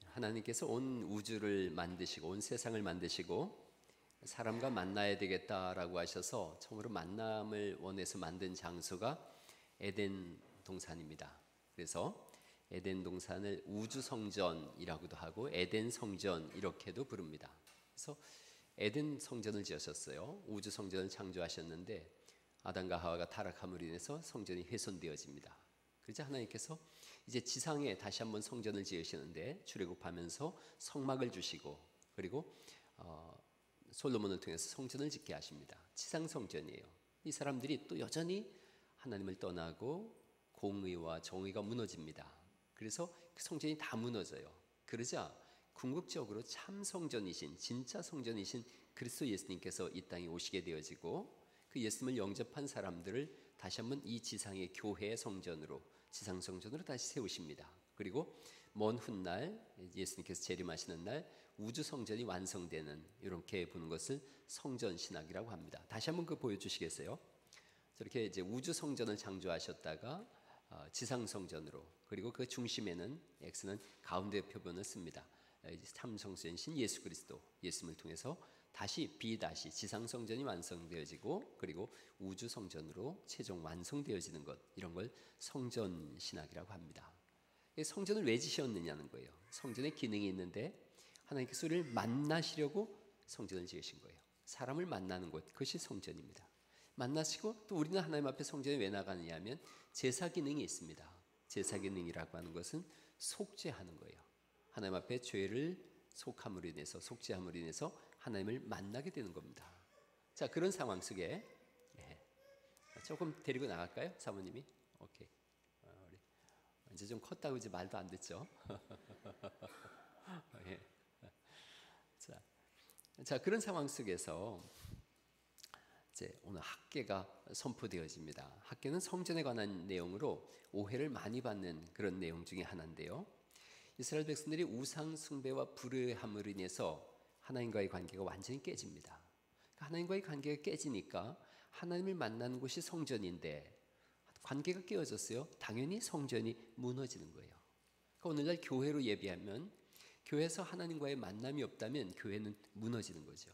하나님께서 온 우주를 만드시고 온 세상을 만드시고 사람과 만나야 되겠다라고 하셔서 처음으로 만남을 원해서 만든 장소가 에덴 동산입니다. 그래서 에덴 동산을 우주 성전이라고도 하고 에덴 성전 이렇게도 부릅니다. 그래서 에덴 성전을 지으셨어요. 우주 성전을 창조하셨는데 아담과 하와가 타락함으로 인해서 성전이 훼손되어집니다. 그러자 하나님께서 이제 지상에 다시 한번 성전을 지으시는데 출애굽하면서 성막을 주시고 그리고 솔로몬을 통해서 성전을 짓게 하십니다. 지상 성전이에요. 이 사람들이 또 여전히 하나님을 떠나고 공의와 정의가 무너집니다. 그래서 그 성전이 다 무너져요. 그러자 궁극적으로 참 성전이신 진짜 성전이신 그리스도 예수님께서 이 땅에 오시게 되어지고 그 예수님을 영접한 사람들을 다시 한번 이 지상의 교회의 성전으로 지상 성전으로 다시 세우십니다. 그리고 먼 훗날 예수님께서 재림하시는 날 우주 성전이 완성되는 이렇게 보는 것을 성전 신학이라고 합니다. 다시 한번 그 보여주시겠어요? 저렇게 이제 우주 성전을 창조하셨다가 지상 성전으로 그리고 그 중심에는 X는 가운데 표본을 씁니다. 참 성전이신 예수 그리스도 예수님을 통해서 다시 지상 성전이 완성되어지고 그리고 우주 성전으로 최종 완성되어지는 것 이런 걸 성전 신학이라고 합니다. 성전을 왜 지셨느냐는 거예요. 성전에 기능이 있는데 하나님께서 우리를 만나시려고 성전을 지으신 거예요. 사람을 만나는 곳 그것이 성전입니다. 만나시고 또 우리는 하나님 앞에 성전에 왜 나가느냐 하면 제사 기능이 있습니다. 제사 기능이라고 하는 것은 속죄하는 거예요. 하나님 앞에 죄를 속함으로 인해서 속죄함으로 인해서 하나님을 만나게 되는 겁니다. 자, 그런 상황 속에 조금 데리고 나갈까요? 사모님이? 오케이. 우리 이제 좀 컸다고 이제 말도 안 듣죠. 예. 자, 그런 상황 속에서 이제 오늘 학계가 선포되어집니다. 학계는 성전에 관한 내용으로 오해를 많이 받는 그런 내용 중에 하나인데요. 이스라엘 백성들이 우상 숭배와 불의함으로 인해서 하나님과의 관계가 완전히 깨집니다. 하나님과의 관계가 깨지니까 하나님을 만나는 곳이 성전인데 관계가 깨어졌어요. 당연히 성전이 무너지는 거예요. 그러니까 오늘날 교회로 예비하면 교회에서 하나님과의 만남이 없다면 교회는 무너지는 거죠.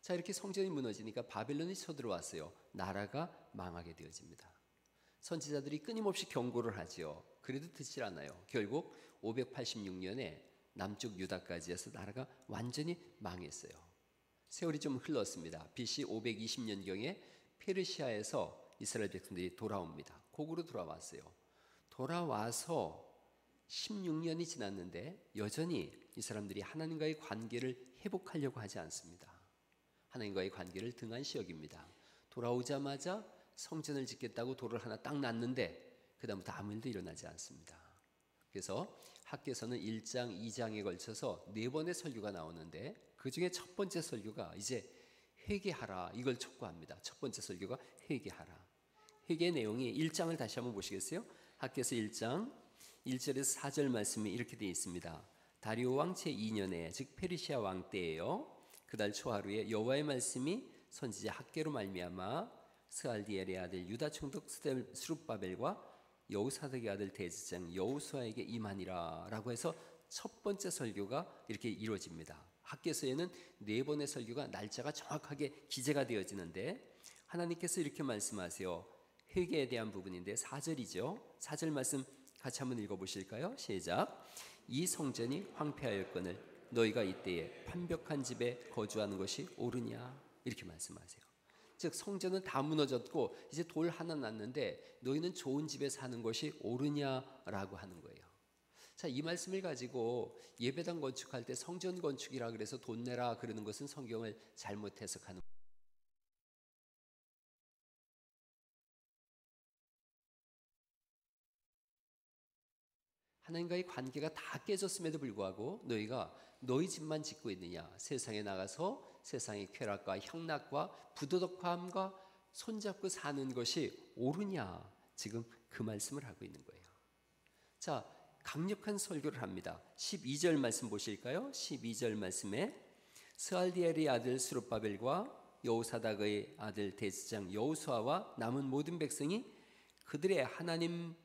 자, 이렇게 성전이 무너지니까 바벨론이 쳐들어왔어요. 나라가 망하게 되어집니다. 선지자들이 끊임없이 경고를 하지요. 그래도 듣질 않아요. 결국 586년에 남쪽 유다까지 해서 나라가 완전히 망했어요. 세월이 좀 흘렀습니다. BC 520년경에 페르시아에서 이스라엘 백성들이 돌아옵니다. 고국으로 돌아왔어요. 돌아와서 16년이 지났는데 여전히 이 사람들이 하나님과의 관계를 회복하려고 하지 않습니다. 하나님과의 관계를 등한시 여깁니다. 돌아오자마자 성전을 짓겠다고 돌을 하나 딱 놨는데 그 다음부터 아무 일도 일어나지 않습니다. 그래서 학계에서는 1장, 2장에 걸쳐서 4번의 설교가 나오는데 그 중에 첫 번째 설교가 이제 회개하라 이걸 촉구합니다. 첫 번째 설교가 회개하라. 회개의 내용이 1장을 다시 한번 보시겠어요? 학계에서 1장 1절에서 4절 말씀이 이렇게 되어 있습니다. 다리오 왕 제2년에 즉 페르시아 왕 때에요. 그달 초하루에 여호와의 말씀이 선지자 학계로 말미암아 스알디엘의 아들 유다 총독 스룹바벨과 여호사닥의 아들 대제사장 여호수아에게 임하니라 라고 해서 첫 번째 설교가 이렇게 이루어집니다. 학계서에는 4번의 설교가 날짜가 정확하게 기재가 되어지는데 하나님께서 이렇게 말씀하세요. 회개에 대한 부분인데 4절이죠. 4절 말씀 같이 한번 읽어보실까요? 시작. 이 성전이 황폐하였거늘 너희가 이때에 판벽한 집에 거주하는 것이 옳으냐 이렇게 말씀하세요. 즉 성전은 다 무너졌고 이제 돌 하나 났는데 너희는 좋은 집에 사는 것이 옳으냐라고 하는 거예요. 자, 이 말씀을 가지고 예배당 건축할 때 성전 건축이라 그래서 돈 내라 그러는 것은 성경을 잘못 해석하는 거예요. 하나님과의 관계가 다 깨졌음에도 불구하고 너희가 너희 집만 짓고 있느냐, 세상에 나가서 세상의 쾌락과 향락과 부도덕함과 손잡고 사는 것이 옳으냐, 지금 그 말씀을 하고 있는 거예요. 자, 강력한 설교를 합니다. 12절 말씀 보실까요? 12절 말씀에 스알디엘의 아들 스룹바벨과 여호사닥의 아들 대제사장 여호수아와 남은 모든 백성이 그들의 하나님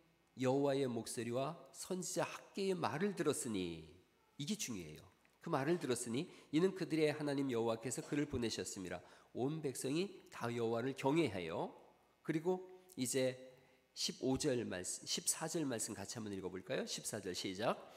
여호와의 목소리와 선지자 학개의 말을 들었으니 이게 중요해요. 그 말을 들었으니 이는 그들의 하나님 여호와께서 그를 보내셨음이라. 온 백성이 다 여호와를 경외하여. 그리고 이제 15절 말씀, 14절 말씀 같이 한번 읽어볼까요? 14절 시작.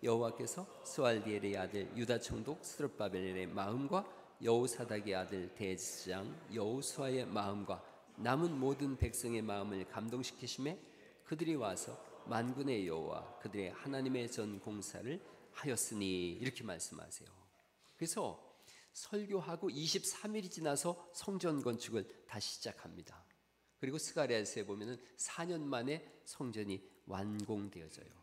여호와께서 스알디엘의 아들 유다 총독 스룹바벨의 마음과 여호사닥의 아들 대제사장 여호수아의 마음과 남은 모든 백성의 마음을 감동시키심에 그들이 와서 만군의 여호와 그들의 하나님의 전 공사를 하였으니, 이렇게 말씀하세요. 그래서 설교하고 23일이 지나서 성전 건축을 다시 시작합니다. 그리고 스가랴서에 보면은 4년 만에 성전이 완공되어져요.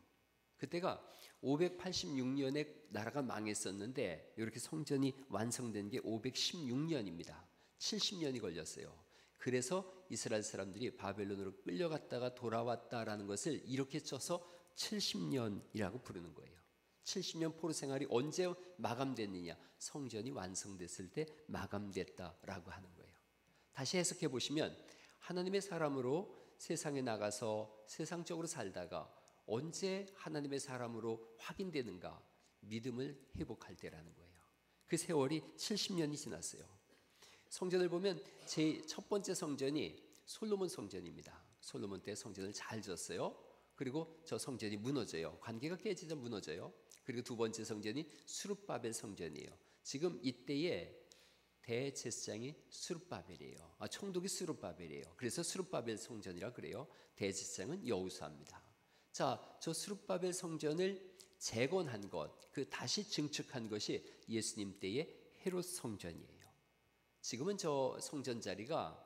그때가 586년에 나라가 망했었는데 이렇게 성전이 완성된 게 516년입니다. 70년이 걸렸어요. 그래서 이스라엘 사람들이 바벨론으로 끌려갔다가 돌아왔다라는 것을 이렇게 써서 70년이라고 부르는 거예요. 70년 포로 생활이 언제 마감됐느냐? 성전이 완성됐을 때 마감됐다라고 하는 거예요. 다시 해석해 보시면 하나님의 사람으로 세상에 나가서 세상적으로 살다가 언제 하나님의 사람으로 확인되는가? 믿음을 회복할 때라는 거예요. 그 세월이 70년이 지났어요. 성전을 보면 제 첫 번째 성전이 솔로몬 성전입니다. 솔로몬 때 성전을 잘 지었어요. 그리고 저 성전이 무너져요. 관계가 깨지자 무너져요. 그리고 두 번째 성전이 스룹바벨 성전이에요. 지금 이때의 대제사장이 스룹바벨이에요. 총독이 스룹바벨이에요. 그래서 스룹바벨 성전이라 그래요. 대제사장은 여호수아입니다. 자, 저 스룹바벨 성전을 재건한 것, 그 다시 증축한 것이 예수님 때의 헤롯 성전이에요. 지금은 저 성전 자리가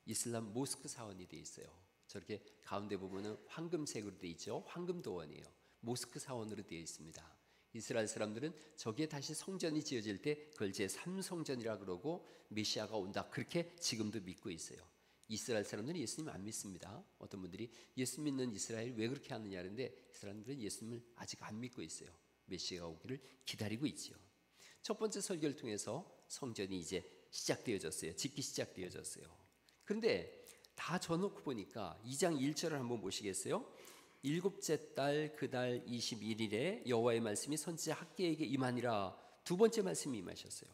이슬람 모스크 사원이 되어 있어요. 저렇게 가운데 부분은 황금색으로 되어 있죠. 황금도원이에요. 모스크 사원으로 되어 있습니다. 이스라엘 사람들은 저기에 다시 성전이 지어질 때 그걸 제3성전이라 그러고 메시아가 온다, 그렇게 지금도 믿고 있어요. 이스라엘 사람들은 예수님 안 믿습니다. 어떤 분들이 예수 믿는 이스라엘 왜 그렇게 하느냐 하는데 사람들은 예수님을 아직 안 믿고 있어요. 메시아가 오기를 기다리고 있지요. 첫 번째 설교를 통해서 성전이 이제 시작되어졌어요. 짓기 시작되어졌어요. 그런데 다 져놓고 보니까 2장 1절을 한번 보시겠어요? 일곱째 달 그 달 21일에 여호와의 말씀이 선지자 학개에게 임하니라. 두 번째 말씀이 임하셨어요.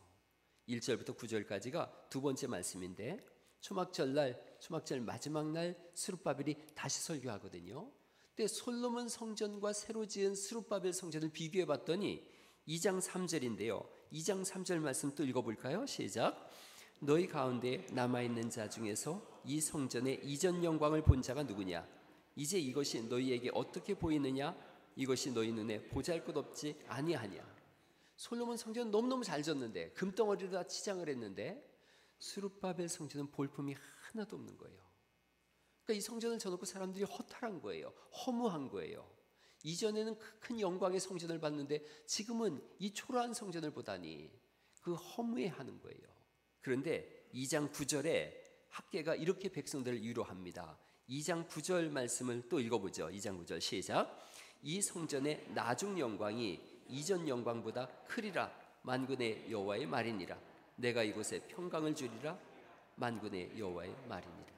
1절부터 9절까지가 두 번째 말씀인데 초막절 마지막 날 스룹바벨이 다시 설교하거든요. 근데 솔로몬 성전과 새로 지은 스룹바벨 성전을 비교해 봤더니 2장 3절인데요. 2장 3절 말씀 또 읽어볼까요? 시작. 너희 가운데 남아있는 자 중에서 이 성전의 이전 영광을 본 자가 누구냐? 이제 이것이 너희에게 어떻게 보이느냐? 이것이 너희 눈에 보잘것없지 아니하냐? 솔로몬 성전 너무너무 잘 졌는데 금덩어리로 다 치장을 했는데 스룹바벨 성전은 볼품이 하나도 없는 거예요. 그러니까 이 성전을 져놓고 사람들이 허탈한 거예요. 허무한 거예요. 이전에는 큰 영광의 성전을 봤는데 지금은 이 초라한 성전을 보다니 그 허무해하는 거예요. 그런데 2장 9절에 학개가 이렇게 백성들을 위로합니다. 2장 9절 말씀을 또 읽어보죠. 2장 9절 시작. 이 성전의 나중 영광이 이전 영광보다 크리라. 만군의 여호와의 말이니라. 내가 이곳에 평강을 주리라. 만군의 여호와의 말이니라.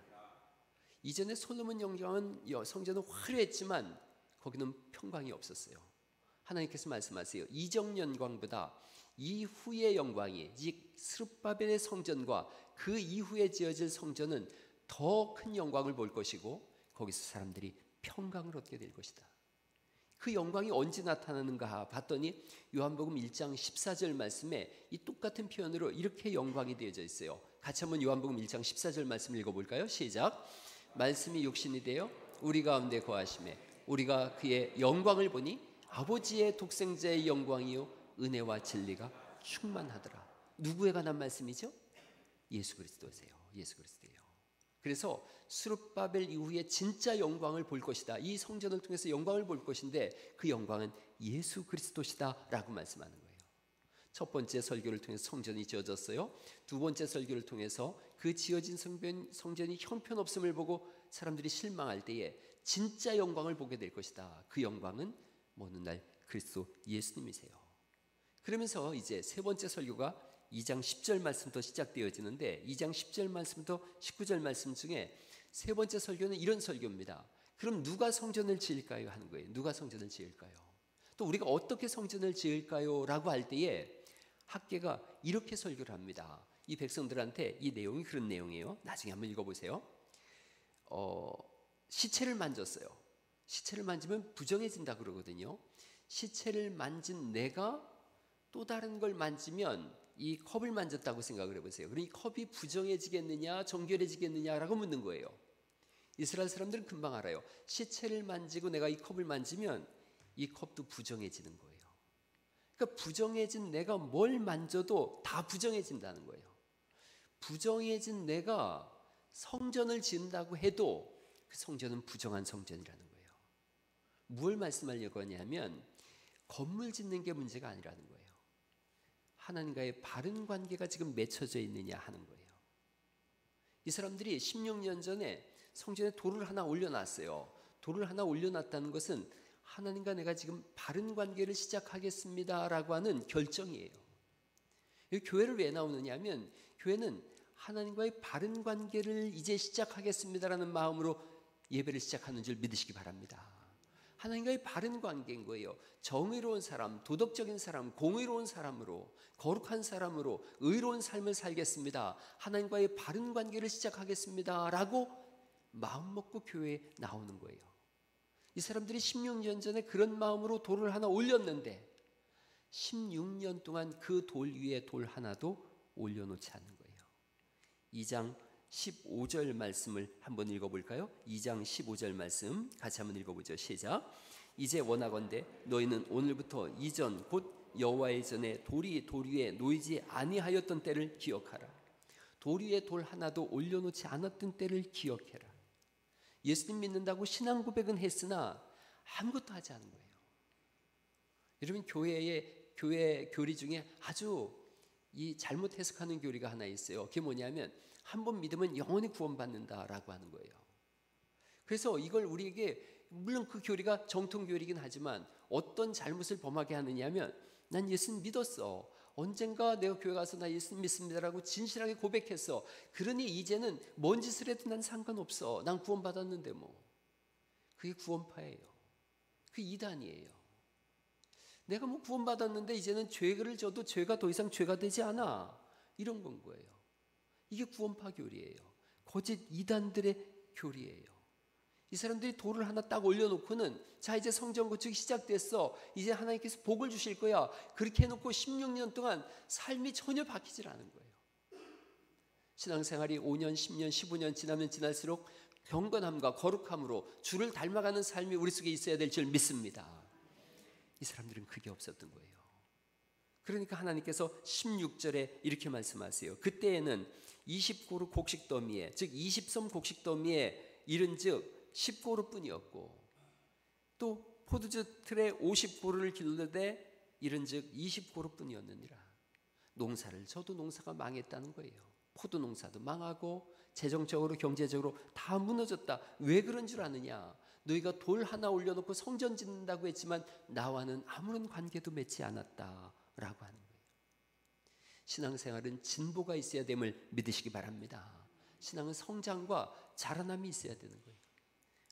이전에 솔로몬 영광은 성전은 화려했지만 거기는 평강이 없었어요. 하나님께서 말씀하세요. 이전 영광보다 이후의 영광이, 즉 스룹바벨의 성전과 그 이후에 지어질 성전은 더 큰 영광을 볼 것이고 거기서 사람들이 평강을 얻게 될 것이다. 그 영광이 언제 나타나는가 봤더니 요한복음 1장 14절 말씀에 이 똑같은 표현으로 이렇게 영광이 되어져 있어요. 같이 한번 요한복음 1장 14절 말씀 읽어볼까요? 시작. 말씀이 육신이 되어 우리 가운데 거하심에 우리가 그의 영광을 보니 아버지의 독생자의 영광이요 은혜와 진리가 충만하더라. 누구에 관한 말씀이죠? 예수 그리스도세요. 예수 그리스도예요. 그래서 스룹바벨 이후에 진짜 영광을 볼 것이다. 이 성전을 통해서 영광을 볼 것인데 그 영광은 예수 그리스도시다 라고 말씀하는 거예요. 첫 번째 설교를 통해서 성전이 지어졌어요. 두 번째 설교를 통해서 그 지어진 성전이 형편없음을 보고 사람들이 실망할 때에 진짜 영광을 보게 될 것이다. 그 영광은 모든 날 그리스도 예수님이세요. 그러면서 이제 세 번째 설교가 2장 10절 말씀부터 시작되어지는데 2장 10절 말씀부터 19절 말씀 중에 세 번째 설교는 이런 설교입니다. 그럼 누가 성전을 지을까요? 하는 거예요. 누가 성전을 지을까요? 또 우리가 어떻게 성전을 지을까요? 라고 할 때에 학개가 이렇게 설교를 합니다. 이 백성들한테 이 내용이 그런 내용이에요. 나중에 한번 읽어보세요. 시체를 만졌어요. 시체를 만지면 부정해진다 그러거든요. 시체를 만진 내가 또 다른 걸 만지면 이 컵을 만졌다고 생각을 해보세요. 그럼 이 컵이 부정해지겠느냐 정결해지겠느냐라고 묻는 거예요. 이스라엘 사람들은 금방 알아요. 시체를 만지고 내가 이 컵을 만지면 이 컵도 부정해지는 거예요. 그러니까 부정해진 내가 뭘 만져도 다 부정해진다는 거예요. 부정해진 내가 성전을 지은다고 해도 그 성전은 부정한 성전이라는 거예요. 무엇을 말씀하려고 하냐면 건물 짓는 게 문제가 아니라는 거예요. 하나님과의 바른 관계가 지금 맺혀져 있느냐 하는 거예요. 이 사람들이 16년 전에 성전에 돌을 하나 올려놨어요. 돌을 하나 올려놨다는 것은 하나님과 내가 지금 바른 관계를 시작하겠습니다라고 하는 결정이에요. 이 교회를 왜 나오느냐 하면 교회는 하나님과의 바른 관계를 이제 시작하겠습니다라는 마음으로 예배를 시작하는 줄 믿으시기 바랍니다. 하나님과의 바른 관계인 거예요. 정의로운 사람, 도덕적인 사람, 공의로운 사람으로, 거룩한 사람으로 의로운 삶을 살겠습니다. 하나님과의 바른 관계를 시작하겠습니다 라고 마음 먹고 교회에 나오는 거예요. 이 사람들이 16년 전에 그런 마음으로 돌을 하나 올렸는데 16년 동안 그 돌 위에 돌 하나도 올려놓지 않는 거예요. 2장 15절 말씀을 한번 읽어볼까요? 2장 15절 말씀 같이 한번 읽어보죠. 시작. 이제 원하건대 너희는 오늘부터 이전 곧 여호와의 전에 돌이 돌 위에 놓이지 아니하였던 때를 기억하라. 돌 위에 돌 하나도 올려놓지 않았던 때를 기억해라. 예수님 믿는다고 신앙 고백은 했으나 아무것도 하지 않은 거예요. 여러분 교회 교리 중에 아주 이 잘못 해석하는 교리가 하나 있어요. 그게 뭐냐면 한 번 믿으면 영원히 구원받는다라고 하는 거예요. 그래서 이걸 우리에게 물론 그 교리가 정통 교리이긴 하지만 어떤 잘못을 범하게 하느냐면 난 예수님 믿었어. 언젠가 내가 교회 가서 나 예수님 믿습니다라고 진실하게 고백했어. 그러니 이제는 뭔 짓을 해도 난 상관없어. 난 구원받았는데 뭐. 그게 구원파예요. 그 이단이에요. 내가 뭐 구원받았는데 이제는 죄를 져도 죄가 더 이상 죄가 되지 않아. 이런 건 거예요. 이게 구원파 교리예요. 거짓 이단들의 교리예요. 이 사람들이 돌을 하나 딱 올려놓고는 자 이제 성전 건축이 시작됐어. 이제 하나님께서 복을 주실 거야. 그렇게 해놓고 16년 동안 삶이 전혀 바뀌질 않은 거예요. 신앙생활이 5년, 10년, 15년 지나면 지날수록 경건함과 거룩함으로 주를 닮아가는 삶이 우리 속에 있어야 될 줄 믿습니다. 이 사람들은 그게 없었던 거예요. 그러니까 하나님께서 16절에 이렇게 말씀하세요. 그때에는 20고루 곡식더미에 즉 20섬 곡식더미에 이른즉 10고루 뿐이었고 또 포도주 틀에 50고루를 길르되 이른즉 20고루 뿐이었느니라. 농사를 져도 농사가 망했다는 거예요. 포도 농사도 망하고 재정적으로 경제적으로 다 무너졌다. 왜 그런 줄 아느냐? 너희가 돌 하나 올려놓고 성전 짓는다고 했지만 나와는 아무런 관계도 맺지 않았다라고 하는 거예요. 신앙생활은 진보가 있어야 됨을 믿으시기 바랍니다. 신앙은 성장과 자라남이 있어야 되는 거예요.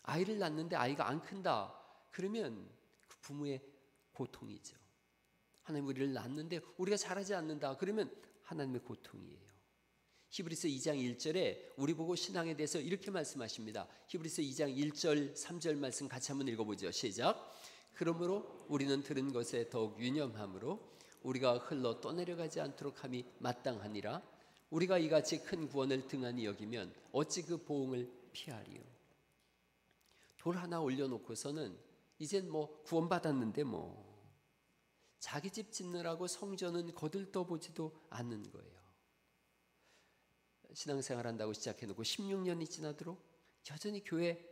아이를 낳는데 아이가 안 큰다. 그러면 그 부모의 고통이죠. 하나님 우리를 낳는데 우리가 자라지 않는다. 그러면 하나님의 고통이에요. 히브리서 2장 1절에 우리 보고 신앙에 대해서 이렇게 말씀하십니다. 히브리서 2장 1절 3절 말씀 같이 한번 읽어보죠. 시작. 그러므로 우리는 들은 것에 더욱 유념함으로 우리가 흘러 떠내려가지 않도록 함이 마땅하니라. 우리가 이같이 큰 구원을 등한히 여기면 어찌 그 보응을 피하리요. 돌 하나 올려놓고서는 이젠 뭐 구원받았는데 뭐 자기 집 짓느라고 성전은 거들떠보지도 않는 거예요. 신앙생활 한다고 시작해놓고 16년이 지나도록 여전히 교회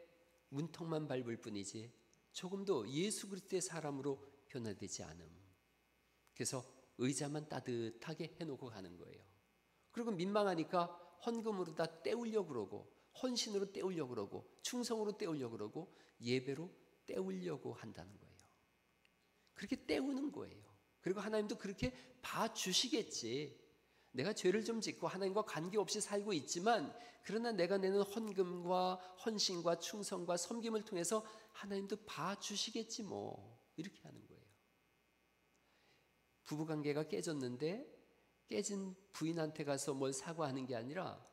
문턱만 밟을 뿐이지 조금도 예수 그리스도의 사람으로 변화되지 않음. 그래서 의자만 따뜻하게 해놓고 가는 거예요. 그리고 민망하니까 헌금으로 다 때우려고 그러고 헌신으로 때우려고 그러고 충성으로 때우려고 그러고 예배로 때우려고 한다는 거예요. 그렇게 때우는 거예요. 그리고 하나님도 그렇게 봐주시겠지. 내가 죄를 좀 짓고 하나님과 관계없이 살고 있지만 그러나 내가 내는 헌금과 헌신과 충성과 섬김을 통해서 하나님도 봐주시겠지 뭐 이렇게 하는 거예요. 부부관계가 깨졌는데 깨진 부인한테 가서 뭘 사과하는 게 아니라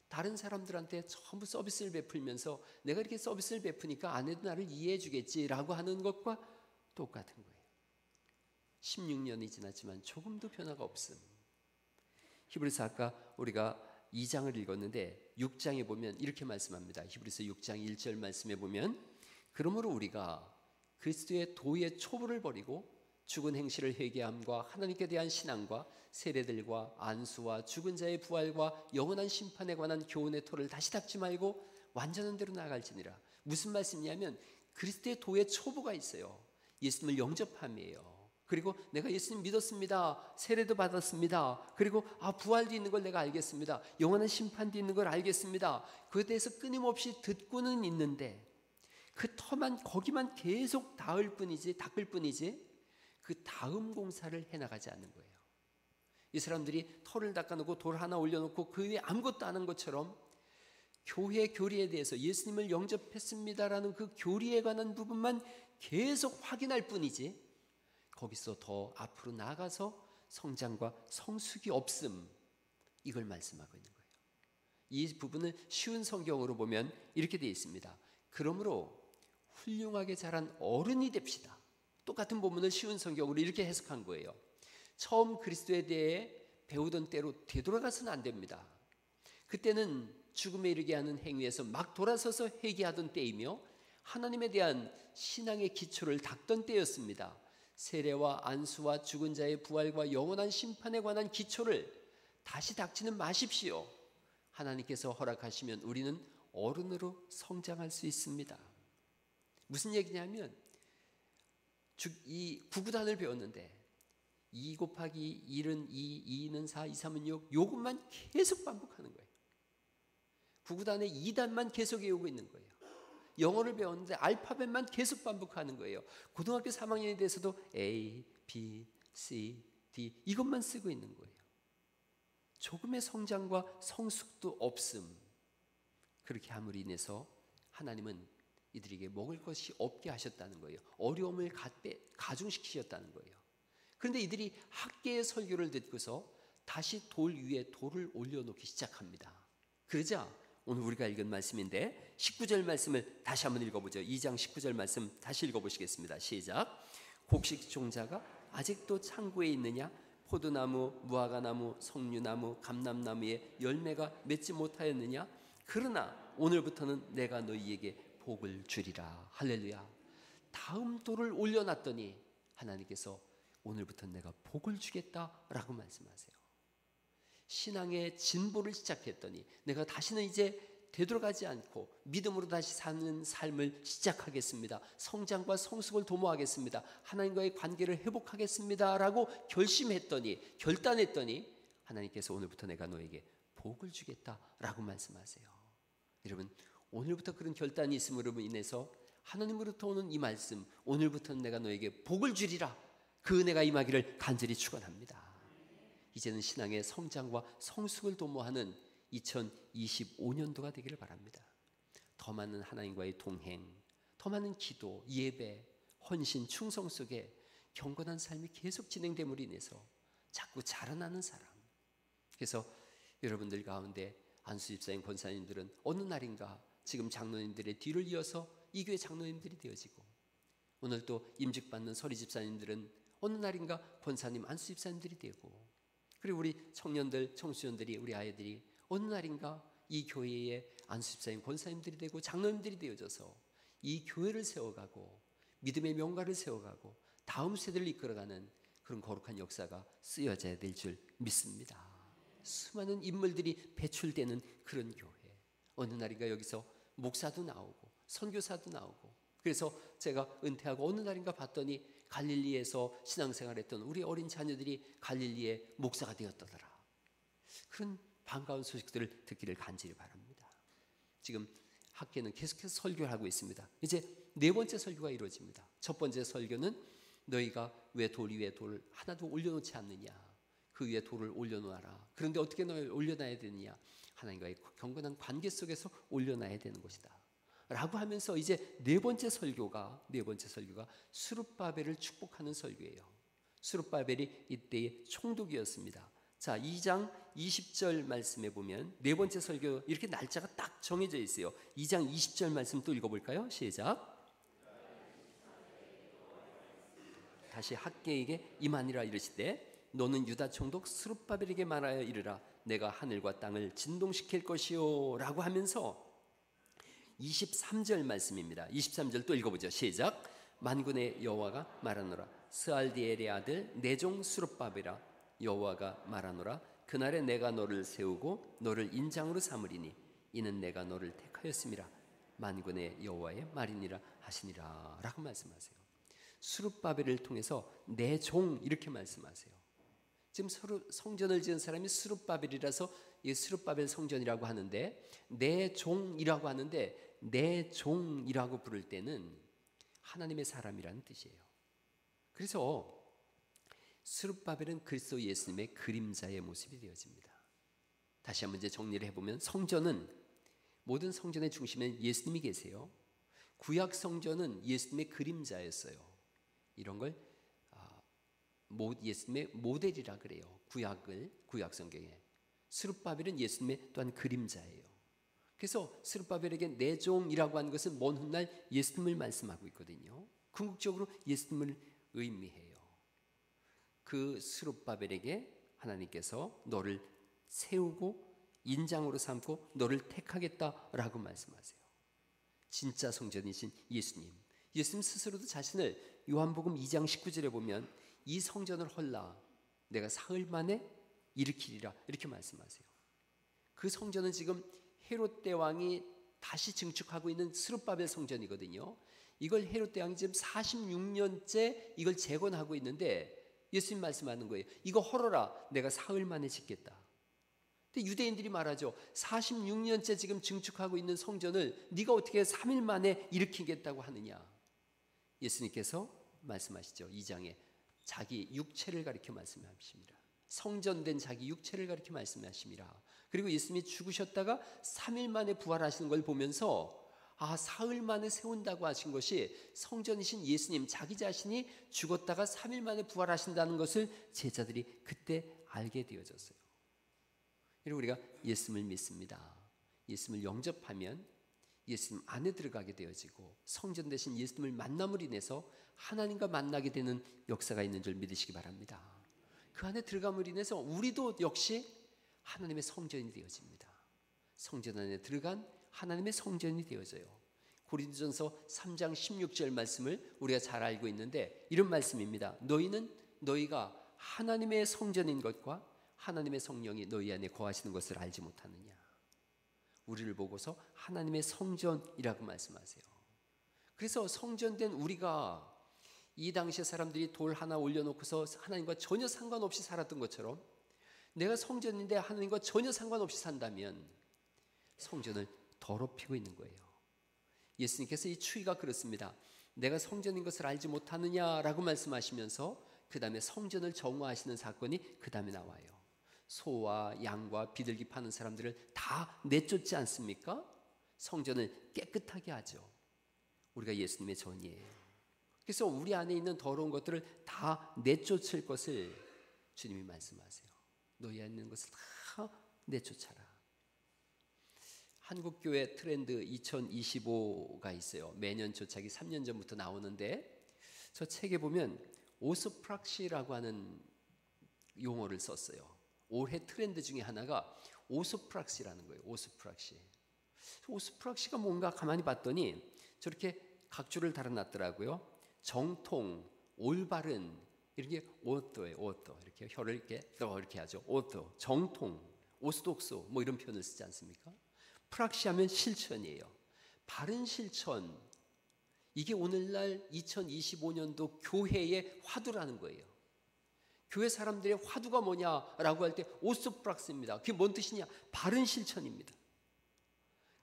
다른 사람들한테 전부 서비스를 베풀면서 내가 이렇게 서비스를 베푸니까 아내도 나를 이해해 주겠지라고 하는 것과 똑같은 거예요. 16년이 지났지만 조금도 변화가 없음. 히브리서 아까 우리가 2장을 읽었는데 6장에 보면 이렇게 말씀합니다. 히브리서 6장 1절 말씀에 보면 그러므로 우리가 그리스도의 도의 초보를 버리고 죽은 행실을 회개함과 하나님께 대한 신앙과 세례들과 안수와 죽은 자의 부활과 영원한 심판에 관한 교훈의 토를 다시 닦지 말고 완전한 대로 나아갈지니라. 무슨 말씀이냐면 그리스도의 도의 초보가 있어요. 예수님을 영접함이에요. 그리고 내가 예수님 믿었습니다. 세례도 받았습니다. 그리고 부활도 있는 걸 내가 알겠습니다. 영원한 심판도 있는 걸 알겠습니다. 그에 대해서 끊임없이 듣고는 있는데 그 터만 거기만 계속 닦을 뿐이지 그 다음 공사를 해나가지 않는 거예요. 이 사람들이 터를 닦아놓고 돌 하나 올려놓고 그 위에 아무것도 안 한 것처럼 교회 교리에 대해서 예수님을 영접했습니다라는 그 교리에 관한 부분만 계속 확인할 뿐이지 거기서 더 앞으로 나아가서 성장과 성숙이 없음, 이걸 말씀하고 있는 거예요. 이 부분을 쉬운 성경으로 보면 이렇게 되어 있습니다. 그러므로 훌륭하게 자란 어른이 됩시다. 똑같은 본문을 쉬운 성경으로 이렇게 해석한 거예요. 처음 그리스도에 대해 배우던 때로 되돌아가서는 안 됩니다. 그때는 죽음에 이르게 하는 행위에서 막 돌아서서 회개하던 때이며 하나님에 대한 신앙의 기초를 닦던 때였습니다. 세례와 안수와 죽은 자의 부활과 영원한 심판에 관한 기초를 다시 닦지는 마십시오. 하나님께서 허락하시면 우리는 어른으로 성장할 수 있습니다. 무슨 얘기냐면 이 구구단을 배웠는데 2 곱하기 1은 2, 2는 4, 2, 3은 6 요것만 계속 반복하는 거예요. 구구단의 2단만 계속 외우고 있는 거예요. 영어를 배웠는데 알파벳만 계속 반복하는 거예요. 고등학교 3학년에 대해서도 A, B, C, D 이것만 쓰고 있는 거예요. 조금의 성장과 성숙도 없음. 그렇게 함으로 인해서 하나님은 이들에게 먹을 것이 없게 하셨다는 거예요. 어려움을 가중시키셨다는 거예요. 그런데 이들이 학계의 설교를 듣고서 다시 돌 위에 돌을 올려놓기 시작합니다. 그러자 오늘 우리가 읽은 말씀인데 19절 말씀을 다시 한번 읽어보죠. 2장 19절 말씀 다시 읽어보시겠습니다. 시작. 곡식 종자가 아직도 창고에 있느냐? 포도나무, 무화과나무, 석류나무, 감람나무에 열매가 맺지 못하였느냐? 그러나 오늘부터는 내가 너희에게 복을 주리라. 할렐루야. 다음 돌을 올려놨더니 하나님께서 오늘부터 내가 복을 주겠다라고 말씀하세요. 신앙의 진보를 시작했더니 내가 다시는 이제 되돌아가지 않고 믿음으로 다시 사는 삶을 시작하겠습니다. 성장과 성숙을 도모하겠습니다. 하나님과의 관계를 회복하겠습니다 라고 결단했더니 하나님께서 오늘부터 내가 너에게 복을 주겠다라고 말씀하세요. 여러분, 오늘부터 그런 결단이 있음으로 인해서 하나님으로부터 오는 이 말씀, 오늘부터는 내가 너에게 복을 주리라, 그 은혜가 임하기를 간절히 축원합니다. 이제는 신앙의 성장과 성숙을 도모하는 2025년도가 되기를 바랍니다. 더 많은 하나님과의 동행, 더 많은 기도, 예배, 헌신, 충성 속에 경건한 삶이 계속 진행됨으로 인해서 자꾸 자라나는 사람. 그래서 여러분들 가운데 안수집사님, 권사님들은 어느 날인가 지금 장로님들의 뒤를 이어서 이 교회 장로님들이 되어지고, 오늘 또 임직받는 서리집사님들은 어느 날인가 권사님, 안수집사님들이 되고, 그리고 우리 청년들, 청소년들이, 우리 아이들이 어느 날인가 이 교회의 안수집사님, 권사님들이 되고 장로님들이 되어져서 이 교회를 세워가고 믿음의 명가를 세워가고 다음 세대를 이끌어가는 그런 거룩한 역사가 쓰여져야 될 줄 믿습니다. 수많은 인물들이 배출되는 그런 교회. 어느 날인가 여기서 목사도 나오고 선교사도 나오고, 그래서 제가 은퇴하고 어느 날인가 봤더니 갈릴리에서 신앙생활했던 우리 어린 자녀들이 갈릴리의 목사가 되었더라. 그런 반가운 소식들을 듣기를 간절히 바랍니다. 지금 학계는 계속해서 설교를 하고 있습니다. 이제 4번째 설교가 이루어집니다. 첫 번째 설교는 너희가 왜 돌 위에 돌을 하나도 올려놓지 않느냐, 그 위에 돌을 올려놓아라. 그런데 어떻게 널 올려놔야 되느냐, 하나님과의 경건한 관계 속에서 올려놔야 되는 것이다 라고 하면서 이제 네 번째 설교가 수룹바벨을 축복하는 설교예요. 스룹바벨이 이때의 총독이었습니다. 자, 2장 20절 말씀에 보면 네 번째 설교 이렇게 날짜가 딱 정해져 있어요. 2장 20절 말씀 또 읽어볼까요? 시작. 다시 학개에게 임하니라 이르시되 너는 유다 총독 스룹바벨에게 말하여 이르라 내가 하늘과 땅을 진동시킬 것이요 라고 하면서 23절 말씀입니다. 23절 또 읽어보죠. 시작. 만군의 여호와가 말하노라 스알디엘의 아들 내 종 스룹바벨아 여호와가 말하노라 그날에 내가 너를 세우고 너를 인장으로 삼으리니 이는 내가 너를 택하였음이라 만군의 여호와의 말이니라 하시니라 라고 말씀하세요. 스룹바벨을 통해서 내 종 이렇게 말씀하세요. 지금 성전을 지은 사람이 스룹바벨이라서 이 스룹바벨 성전이라고 하는데 내 종이라고 하는데 내 종이라고 부를 때는 하나님의 사람이라는 뜻이에요. 그래서 스룹바벨은 그리스도 예수님의 그림자의 모습이 되어집니다. 다시 한번 이제 정리를 해보면 성전은 모든 성전의 중심에 예수님이 계세요. 구약 성전은 예수님의 그림자였어요. 이런 걸 예수님의 모델이라 그래요. 구약 성경에 스룹바벨은 예수님의 또한 그림자예요. 그래서 스룹바벨에게 내 종이라고 하는 것은 먼 훗날 예수님을 말씀하고 있거든요. 궁극적으로 예수님을 의미해요. 그 스룹바벨에게 하나님께서 너를 세우고 인장으로 삼고 너를 택하겠다라고 말씀하세요. 진짜 성전이신 예수님. 예수님 스스로도 자신을 요한복음 2장 19절에 보면 이 성전을 헐라 내가 사흘 만에 일으키리라 이렇게 말씀하세요. 그 성전은 지금 헤롯 대왕이 다시 증축하고 있는 스룹바벨 성전이거든요. 이걸 헤롯 대왕이 지금 46년째 이걸 재건하고 있는데 예수님 말씀하는 거예요. 이거 헐어라 내가 사흘 만에 짓겠다. 근데 유대인들이 말하죠. 46년째 지금 증축하고 있는 성전을 네가 어떻게 3일 만에 일으키겠다고 하느냐. 예수님께서 말씀하시죠. 2장에 자기 육체를 가리켜 말씀하십니다. 성전된 자기 육체를 가리켜 말씀하십니다. 그리고 예수님이 죽으셨다가 3일 만에 부활하시는 걸 보면서 사흘 만에 세운다고 하신 것이 성전이신 예수님 자기 자신이 죽었다가 3일 만에 부활하신다는 것을 제자들이 그때 알게 되어졌어요. 그리고 우리가 예수님을 믿습니다. 예수님을 영접하면 예수님 안에 들어가게 되어지고 성전 대신 예수님을 만남으로 인해서 하나님과 만나게 되는 역사가 있는 줄 믿으시기 바랍니다. 그 안에 들어감으로 인해서 우리도 역시 하나님의 성전이 되어집니다. 성전 안에 들어간 하나님의 성전이 되어져요. 고린도전서 3장 16절 말씀을 우리가 잘 알고 있는데 이런 말씀입니다. 너희가 하나님의 성전인 것과 하나님의 성령이 너희 안에 거하시는 것을 알지 못하느냐. 우리를 보고서 하나님의 성전이라고 말씀하세요. 그래서 성전된 우리가 이 당시에 사람들이 돌 하나 올려놓고서 하나님과 전혀 상관없이 살았던 것처럼 내가 성전인데 하나님과 전혀 상관없이 산다면 성전을 더럽히고 있는 거예요. 예수님께서 이 추위가 그렇습니다. 내가 성전인 것을 알지 못하느냐라고 말씀하시면서 그 다음에 성전을 정화하시는 사건이 그 다음에 나와요. 소와 양과 비둘기 파는 사람들을 다 내쫓지 않습니까? 성전을 깨끗하게 하죠. 우리가 예수님의 전이에요. 그래서 우리 안에 있는 더러운 것들을 다 내쫓을 것을 주님이 말씀하세요. 너희 안에 있는 것을 다 내쫓아라. 한국교회 트렌드 2025가 있어요. 매년 조차기 3년 전부터 나오는데 저 책에 보면 오스프락시라고 하는 용어를 썼어요. 올해 트렌드 중에 하나가 오스프락시라는 거예요. 오스프락시가 뭔가 가만히 봤더니 저렇게 각주를 달아놨더라고요. 정통, 올바른 이렇게 오토예요. 오토 이렇게 혀를 이렇게 하죠. 오토, 정통, 오스독소 뭐 이런 표현을 쓰지 않습니까? 프락시 하면 실천이에요. 바른 실천. 이게 오늘날 2025년도 교회의 화두라는 거예요. 교회 사람들의 화두가 뭐냐라고 할 때 오스프락스입니다. 그게 뭔 뜻이냐? 바른 실천입니다.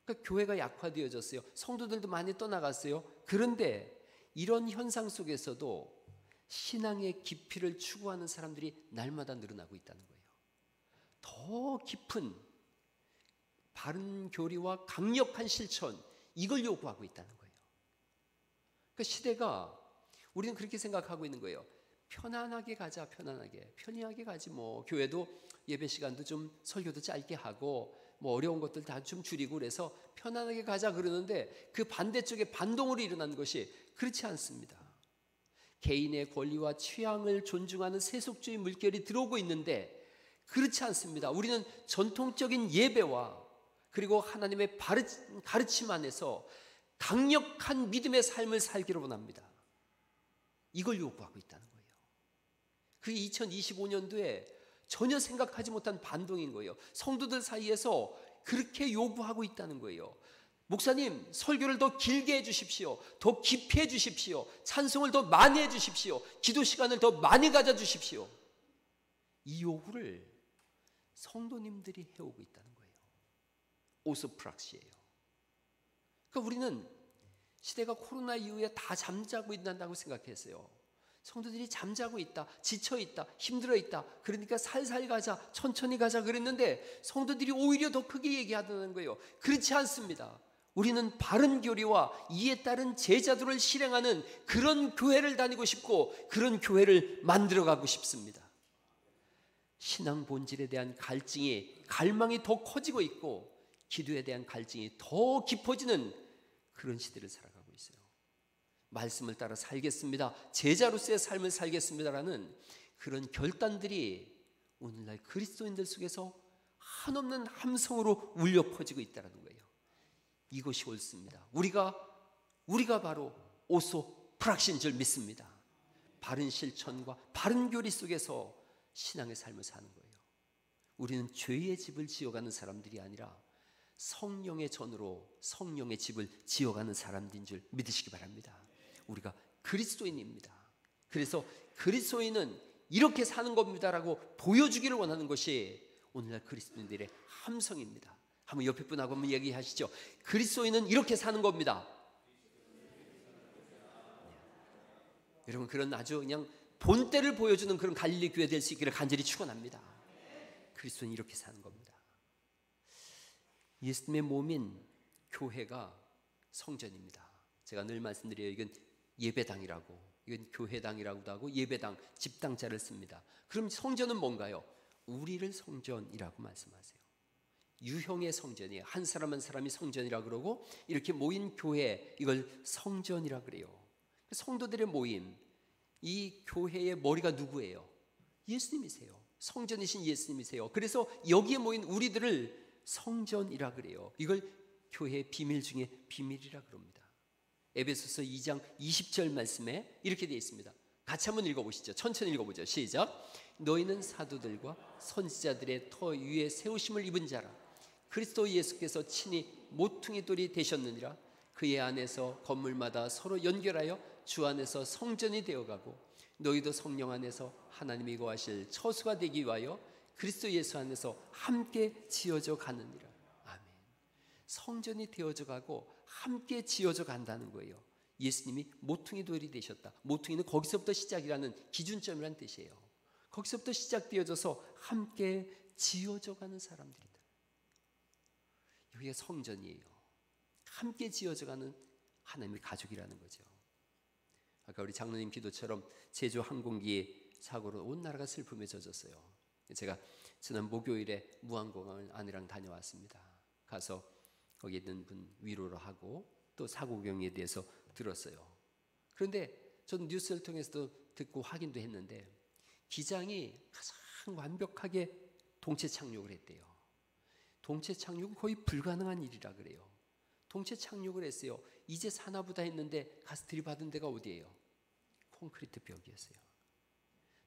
그러니까 교회가 약화되어졌어요. 성도들도 많이 떠나갔어요. 그런데 이런 현상 속에서도 신앙의 깊이를 추구하는 사람들이 날마다 늘어나고 있다는 거예요. 더 깊은 바른 교리와 강력한 실천, 이걸 요구하고 있다는 거예요. 그러니까 시대가 우리는 그렇게 생각하고 있는 거예요. 편안하게 가자, 편리하게 가지 뭐. 교회도 예배 시간도 좀 설교도 짧게 하고 뭐 어려운 것들 다 좀 줄이고 그래서 편안하게 가자 그러는데 그 반대쪽에 반동으로 일어난 것이 그렇지 않습니다. 개인의 권리와 취향을 존중하는 세속주의 물결이 들어오고 있는데 그렇지 않습니다. 우리는 전통적인 예배와 그리고 하나님의 가르침 안에서 강력한 믿음의 삶을 살기를 원합니다. 이걸 요구하고 있다는 거예요. 그게 2025년도에 전혀 생각하지 못한 반동인 거예요. 성도들 사이에서 그렇게 요구하고 있다는 거예요. 목사님, 설교를 더 길게 해주십시오. 더 깊이 해주십시오. 찬송을 더 많이 해주십시오. 기도 시간을 더 많이 가져주십시오. 이 요구를 성도님들이 해오고 있다는 거예요. 오소프락시예요. 그러니까 우리는 시대가 코로나 이후에 다 잠자고 있다고 생각했어요. 성도들이 잠자고 있다, 지쳐 있다, 힘들어 있다. 그러니까 살살 가자, 천천히 가자 그랬는데 성도들이 오히려 더 크게 얘기하다는 거예요. 그렇지 않습니다. 우리는 바른 교리와 이에 따른 제자도를 실행하는 그런 교회를 다니고 싶고 그런 교회를 만들어가고 싶습니다. 신앙 본질에 대한 갈망이 더 커지고 있고 기도에 대한 갈증이 더 깊어지는 그런 시대를 살아가고 있어요. 말씀을 따라 살겠습니다, 제자로서의 삶을 살겠습니다라는 그런 결단들이 오늘날 그리스도인들 속에서 한없는 함성으로 울려 퍼지고 있다는 거예요. 이것이 옳습니다. 우리가 바로 오소프락시인 줄 믿습니다. 바른 실천과 바른 교리 속에서 신앙의 삶을 사는 거예요. 우리는 죄의 집을 지어가는 사람들이 아니라 성령의 전으로 성령의 집을 지어가는 사람들인 줄 믿으시기 바랍니다. 우리가 그리스도인입니다. 그래서 그리스도인은 이렇게 사는 겁니다라고 보여주기를 원하는 것이 오늘날 그리스도인들의 함성입니다. 한번 옆에 분하고 한번 얘기하시죠. 그리스도인은 이렇게 사는 겁니다. 여러분, 그런 아주 그냥 본때를 보여주는 그런 갈릴리 교회 될 수 있기를 간절히 축원합니다. 그리스도는 이렇게 사는 겁니다. 예수님의 몸인 교회가 성전입니다. 제가 늘 말씀드려요. 이건 예배당이라고, 이건 교회당이라고도 하고 예배당, 집당자를 씁니다. 그럼 성전은 뭔가요? 우리를 성전이라고 말씀하세요. 유형의 성전이에요. 한 사람 한 사람이 성전이라고 그러고 이렇게 모인 교회, 이걸 성전이라 그래요. 성도들의 모임, 이 교회의 머리가 누구예요? 예수님이세요. 성전이신 예수님이세요. 그래서 여기에 모인 우리들을 성전이라 그래요. 이걸 교회의 비밀 중에 비밀이라 그럽니다. 에베소서 2장 20절 말씀에 이렇게 되어 있습니다. 같이 한번 읽어보시죠. 천천히 읽어보죠. 시작. 너희는 사도들과 선지자들의 터 위에 세우심을 입은 자라. 그리스도 예수께서 친히 모퉁이 돌이 되셨느니라. 그의 안에서 건물마다 서로 연결하여 주 안에서 성전이 되어가고 너희도 성령 안에서 하나님이 거하실 처소가 되기 위하여 그리스도 예수 안에서 함께 지어져 가느니라. 아멘. 성전이 되어져 가고 함께 지어져 간다는 거예요. 예수님이 모퉁이 돌이 되셨다. 모퉁이는 거기서부터 시작이라는 기준점이라는 뜻이에요. 거기서부터 시작되어져서 함께 지어져 가는 사람들이다. 여기가 성전이에요. 함께 지어져 가는 하나님의 가족이라는 거죠. 아까 우리 장로님 기도처럼 제주 항공기 사고로 온 나라가 슬픔에 젖었어요. 제가 지난 목요일에 무안공항을 아내랑 다녀왔습니다. 가서 거기 있는 분 위로를 하고 또 사고 경위에 대해서 들었어요. 그런데 저는 뉴스를 통해서도 듣고 확인도 했는데 기장이 가장 완벽하게 동체 착륙을 했대요. 동체 착륙은 거의 불가능한 일이라 그래요. 동체 착륙을 했어요. 이제 사나보다 했는데 가서 들이받은 데가 어디예요? 콘크리트 벽이었어요.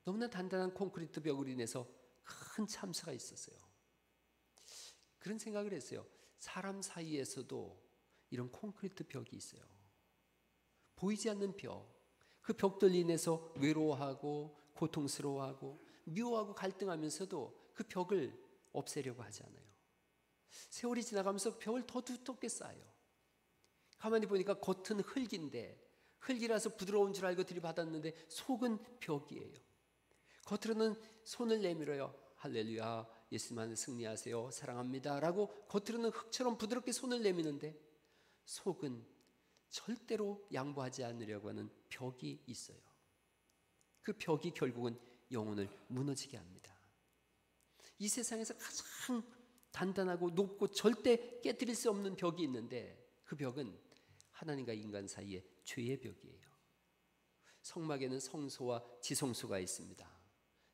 너무나 단단한 콘크리트 벽으로 인해서 큰 참사가 있었어요. 그런 생각을 했어요. 사람 사이에서도 이런 콘크리트 벽이 있어요. 보이지 않는 벽. 그 벽들 인해서 외로워하고 고통스러워하고 미워하고 갈등하면서도 그 벽을 없애려고 하지 않아요. 세월이 지나가면서 벽을 더 두텁게 쌓아요. 가만히 보니까 겉은 흙인데 흙이라서 부드러운 줄 알고 들이받았는데 속은 벽이에요. 겉으로는 손을 내밀어요. 할렐루야, 예수님 안에 승리하세요, 사랑합니다 라고 겉으로는 흙처럼 부드럽게 손을 내미는데 속은 절대로 양보하지 않으려고 하는 벽이 있어요. 그 벽이 결국은 영혼을 무너지게 합니다. 이 세상에서 가장 단단하고 높고 절대 깨뜨릴 수 없는 벽이 있는데 그 벽은 하나님과 인간 사이의 죄의 벽이에요. 성막에는 성소와 지성소가 있습니다.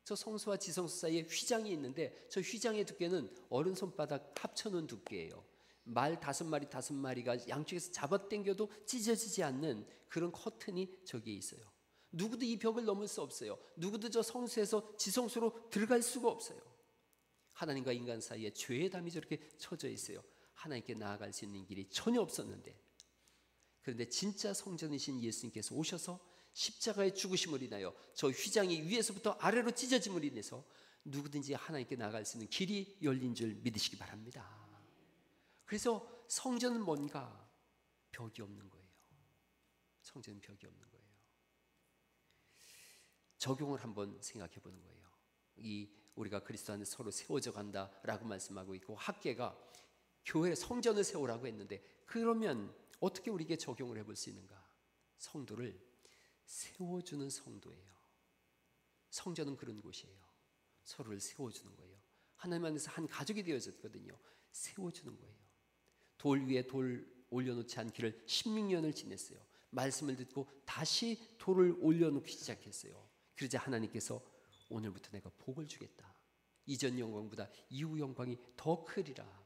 저 성소와 지성소 사이에 휘장이 있는데 저 휘장의 두께는 어른 손바닥 합쳐놓은 두께예요. 말 5마리 5마리가 양쪽에서 잡아당겨도 찢어지지 않는 그런 커튼이 저기에 있어요. 누구도 이 벽을 넘을 수 없어요. 누구도 저 성소에서 지성소로 들어갈 수가 없어요. 하나님과 인간 사이에 죄의 담이 저렇게 쳐져 있어요. 하나님께 나아갈 수 있는 길이 전혀 없었는데, 그런데 진짜 성전이신 예수님께서 오셔서 십자가의 죽으심을 인하여 저 휘장이 위에서부터 아래로 찢어짐을 인해서 누구든지 하나님께 나아갈 수 있는 길이 열린 줄 믿으시기 바랍니다. 그래서 성전은 뭔가? 벽이 없는 거예요. 성전은 벽이 없는 거예요. 적용을 한번 생각해 보는 거예요. 우리가 그리스도 안에 서로 세워져 간다라고 말씀하고 있고, 학계가 교회 성전을 세우라고 했는데, 그러면 어떻게 우리에게 적용을 해볼 수 있는가? 성도를 세워주는 성도예요. 성전은 그런 곳이에요. 서로를 세워주는 거예요. 하나님 안에서 한 가족이 되어졌거든요. 세워주는 거예요. 돌 위에 돌 올려놓지 않기를 16년을 지냈어요. 말씀을 듣고 다시 돌을 올려놓기 시작했어요. 그러자 하나님께서 오늘부터 내가 복을 주겠다. 이전 영광보다 이후 영광이 더 크리라.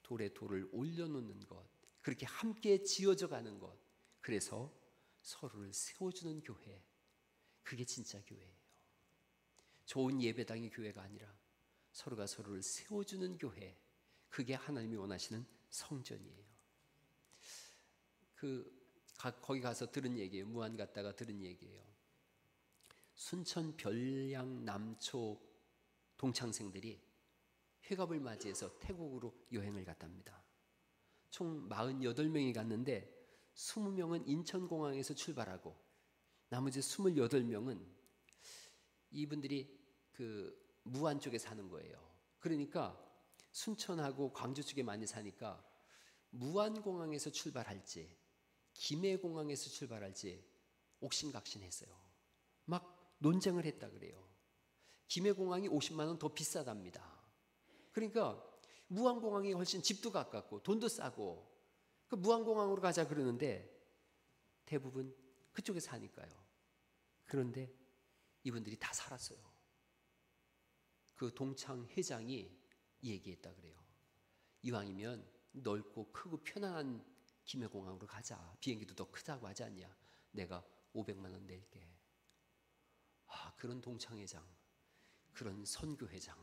돌에 돌을 올려놓는 것, 그렇게 함께 지어져 가는 것, 그래서 서로를 세워주는 교회, 그게 진짜 교회예요. 좋은 예배당의 교회가 아니라 서로가 서로를 세워주는 교회, 그게 하나님이 원하시는 성전이에요. 거기 가서 들은 얘기예요. 무안 갔다가 들은 얘기예요. 순천 별양 남초 동창생들이 회갑을 맞이해서 태국으로 여행을 갔답니다. 총 48명이 갔는데 20명은 인천공항에서 출발하고 나머지 28명은 이분들이 무안 쪽에 사는 거예요. 그러니까 순천하고 광주 쪽에 많이 사니까 무안공항에서 출발할지 김해공항에서 출발할지 옥신각신했어요. 막 논쟁을 했다 그래요. 김해공항이 50만 원 더 비싸답니다. 그러니까 무안공항이 훨씬 집도 가깝고 돈도 싸고 무안공항으로 가자 그러는데 대부분 그쪽에 사니까요. 그런데 이분들이 다 살았어요. 그 동창 회장이 얘기했다 그래요. 이왕이면 넓고 크고 편안한 김해공항으로 가자. 비행기도 더 크다고 하지 않냐. 내가 500만 원 낼게. 그런 동창회장, 그런 선교회장,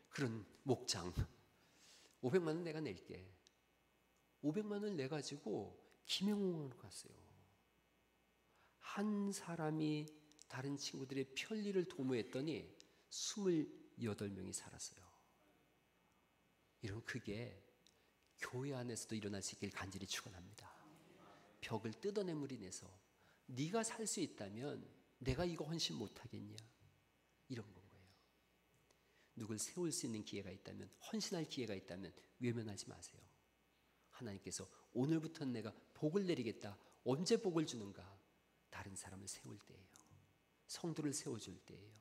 그런 목장, 500만 원 내가 낼게. 500만 원을 내가지고 김해공항으로 갔어요. 한 사람이 다른 친구들의 편리를 도모했더니 28명이 살았어요. 이런 그게 교회 안에서도 일어날 수 있길 간절히 축원합니다. 벽을 뜯어내므로 인해서 네가 살 수 있다면 내가 이거 헌신 못하겠냐, 이런 건 거예요. 누굴 세울 수 있는 기회가 있다면, 헌신할 기회가 있다면 외면하지 마세요. 하나님께서 오늘부터는 내가 복을 내리겠다. 언제 복을 주는가? 다른 사람을 세울 때예요. 성도를 세워줄 때예요.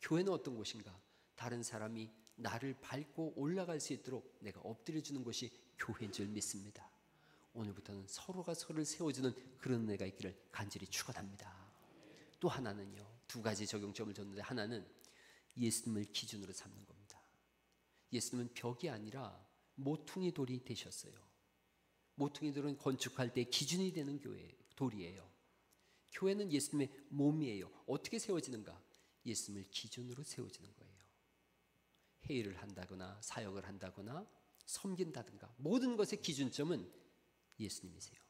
교회는 어떤 곳인가? 다른 사람이 나를 밟고 올라갈 수 있도록 내가 엎드려주는 것이 교회인 줄 믿습니다. 오늘부터는 서로가 서로를 세워주는 그런 은혜가 있기를 간절히 축원합니다. 또 하나는요, 2가지 적용점을 줬는데, 하나는 예수님을 기준으로 삼는 겁니다. 예수님은 벽이 아니라 모퉁이 돌이 되셨어요. 모퉁이 돌은 건축할 때 기준이 되는 돌이에요. 교회는 예수님의 몸이에요. 어떻게 세워지는가? 예수님을 기준으로 세워지는 거예요. 회의를 한다거나 사역을 한다거나 섬긴다든가 모든 것의 기준점은 예수님이세요.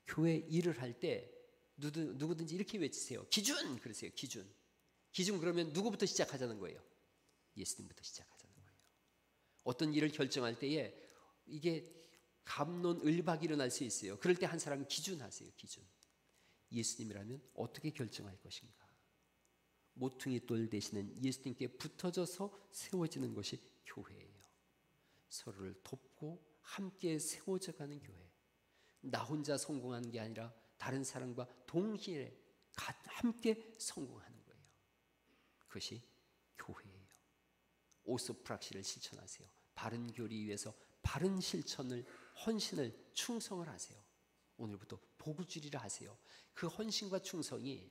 교회 일을 할 때 누구든지 이렇게 외치세요. 기준! 그러세요. 기준. 기준 그러면 누구부터 시작하자는 거예요? 예수님부터 시작하자는 거예요. 어떤 일을 결정할 때에 이게 갑론을박이 일어날 수 있어요. 그럴 때 한 사람이 기준하세요. 기준. 예수님이라면 어떻게 결정할 것인가? 모퉁이 돌 되시는 예수님께 붙어져서 세워지는 것이 교회예요. 서로를 돕고 함께 세워져가는 교회. 나 혼자 성공하는 게 아니라 다른 사람과 동시에 함께 성공하는 거예요. 그것이 교회예요. 오스프락시를 실천하세요. 바른 교리 위해서 바른 실천을, 헌신을, 충성을 하세요. 오늘부터 복을 주리라 하세요. 그 헌신과 충성이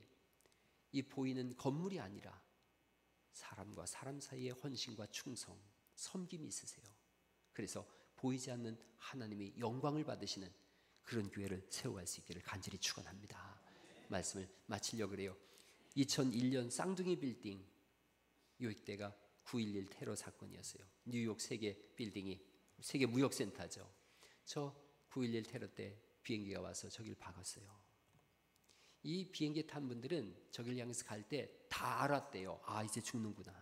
이 보이는 건물이 아니라 사람과 사람 사이의 헌신과 충성, 섬김이 있으세요. 그래서 보이지 않는 하나님의 영광을 받으시는 그런 교회를 세워갈 수 있기를 간절히 축원합니다. 말씀을 마치려고 그래요. 2001년 쌍둥이 빌딩 요때가 9.11 테러 사건이었어요. 뉴욕 세계 빌딩이 세계 무역센터죠. 저 9.11 테러 때 비행기가 와서 저길 박았어요. 이 비행기 탄 분들은 저길 향해서 갈 때 다 알았대요. 아, 이제 죽는구나.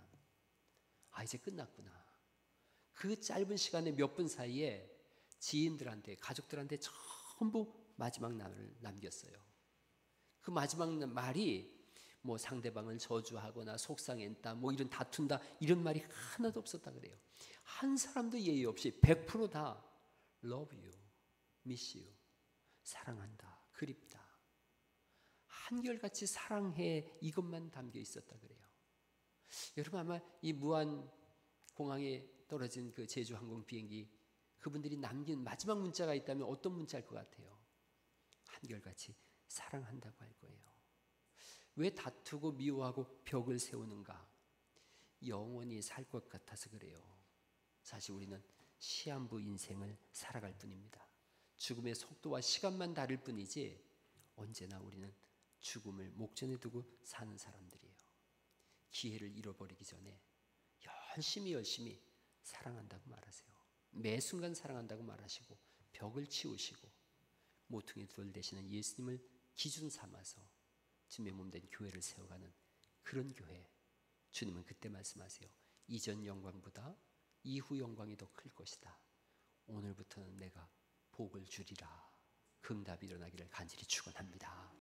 아, 이제 끝났구나. 그 짧은 시간에 몇 분 사이에 지인들한테, 가족들한테 전부 마지막 말을 남겼어요. 그 마지막 말이 뭐 상대방을 저주하거나 속상했다, 뭐 이런 다툰다, 이런 말이 하나도 없었다 그래요. 한 사람도 예의 없이 100% love you, miss you, 사랑한다, 그립다, 한결같이 사랑해, 이것만 담겨 있었다 그래요. 여러분 아마 이 무안 공항에 떨어진 그 제주 항공 비행기 그분들이 남긴 마지막 문자가 있다면 어떤 문자일 것 같아요? 한결같이 사랑한다고 할 거예요. 왜 다투고 미워하고 벽을 세우는가? 영원히 살 것 같아서 그래요. 사실 우리는 시한부 인생을 살아갈 뿐입니다. 죽음의 속도와 시간만 다를 뿐이지 언제나 우리는 죽음을 목전에 두고 사는 사람들이에요. 기회를 잃어버리기 전에 열심히 사랑한다고 말하세요. 매 순간 사랑한다고 말하시고 벽을 치우시고 모퉁이 돌 되시는 예수님을 기준 삼아서 주님의 몸된 교회를 세워가는 그런 교회. 주님은 그때 말씀하세요. 이전 영광보다 이후 영광이 더 클 것이다. 오늘부터는 내가 복을 주리라. 그 응답이 일어나기를 간절히 축원합니다.